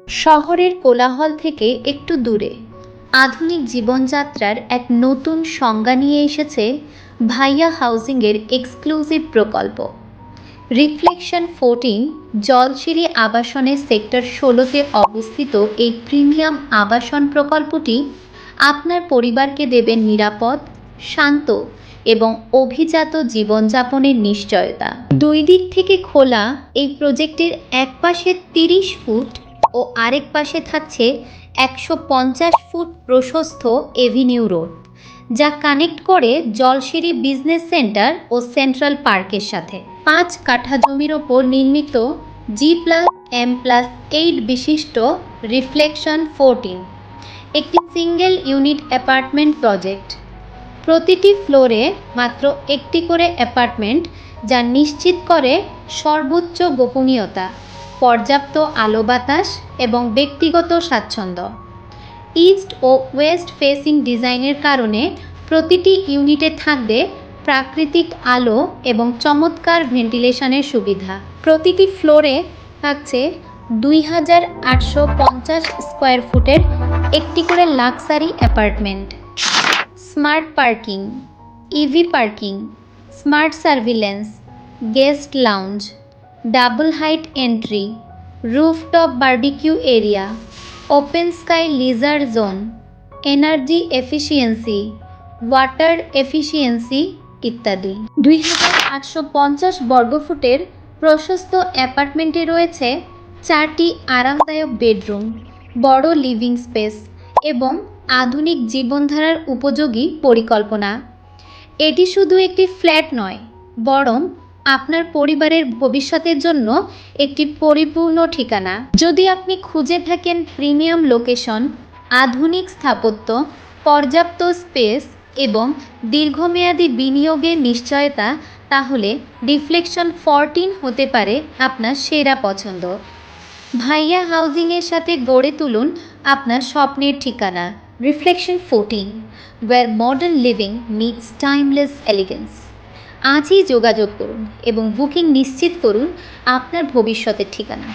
শহরের কোলাহল থেকে একটু দূরে আধুনিক জীবনযাত্রার এক নতুন সংজ্ঞা নিয়ে এসেছে ভাইয়া হাউজিংয়ের এক্সক্লুসিভ প্রকল্প রিফ্লেকশন 14। জলশিরি আবাসনের সেক্টর 16-তে অবস্থিত এই প্রিমিয়াম আবাসন প্রকল্পটি আপনার পরিবারকে দেবে নিরাপদ, শান্ত এবং অভিজাত জীবনযাপনের নিশ্চয়তা। দুই দিক থেকে খোলা এই প্রজেক্টের এক পাশে 30 ফুট ও আরেক পাশে থাকছে 150 ফুট প্রশস্ত এভিনিউ রোড, যা কানেক্ট করে জলশিরি বিজনেস সেন্টার ও সেন্ট্রাল পার্কের সাথে। 5 কাঠা জমির ওপর নির্মিত G+M+8 বিশিষ্ট রিফ্লেকশন 14 একটি সিঙ্গেল ইউনিট অ্যাপার্টমেন্ট প্রজেক্ট। প্রতিটি ফ্লোরে মাত্র একটি করে অ্যাপার্টমেন্ট, যা নিশ্চিত করে সর্বোচ্চ গোপনীয়তা, পর্যাপ্ত আলো বাতাস এবং ব্যক্তিগত স্বাচ্ছন্দ্য। ইস্ট ও ওয়েস্ট ফেসিং ডিজাইনের কারণে প্রতিটি ইউনিটে থাকবে প্রাকৃতিক আলো এবং চমৎকার ভেন্টিলেশনের সুবিধা। প্রতিটি ফ্লোরে থাকছে 2850 স্কোয়ার ফুটের একটি করে luxury apartment. Smart parking, EV parking, smart surveillance, guest lounge, double height entry, rooftop barbecue area, open sky leisure zone, energy efficiency, water efficiency ইত্যাদি। 2850 বর্গফুটের প্রশস্ত অ্যাপার্টমেন্টে রয়েছে 4টি আরামদায়ক বেডরুম, বড় লিভিং স্পেস এবং আধুনিক জীবনধারার উপযোগী পরিকল্পনা। এটি শুধু একটি ফ্ল্যাট নয়, বরং আপনার পরিবারের ভবিষ্যতের জন্য একটি পরিপূর্ণ ঠিকানা। যদি আপনি খুঁজে থাকেন প্রিমিয়াম লোকেশন, আধুনিক স্থাপত্য, পর্যাপ্ত স্পেস এবং দীর্ঘমেয়াদী বিনিয়োগের নিশ্চয়তা, তাহলে রিফ্লেকশন 14 হতে পারে আপনার সেরা পছন্দ। ভাইয়া হাউজিংয়ের সাথে গড়ে তুলুন আপনার স্বপ্নের ঠিকানা reflection 14, where modern living meets timeless elegance। আজই যোগাযোগ করুন এবং বুকিং নিশ্চিত করুন আপনার ভবিষ্যতের ঠিকানা।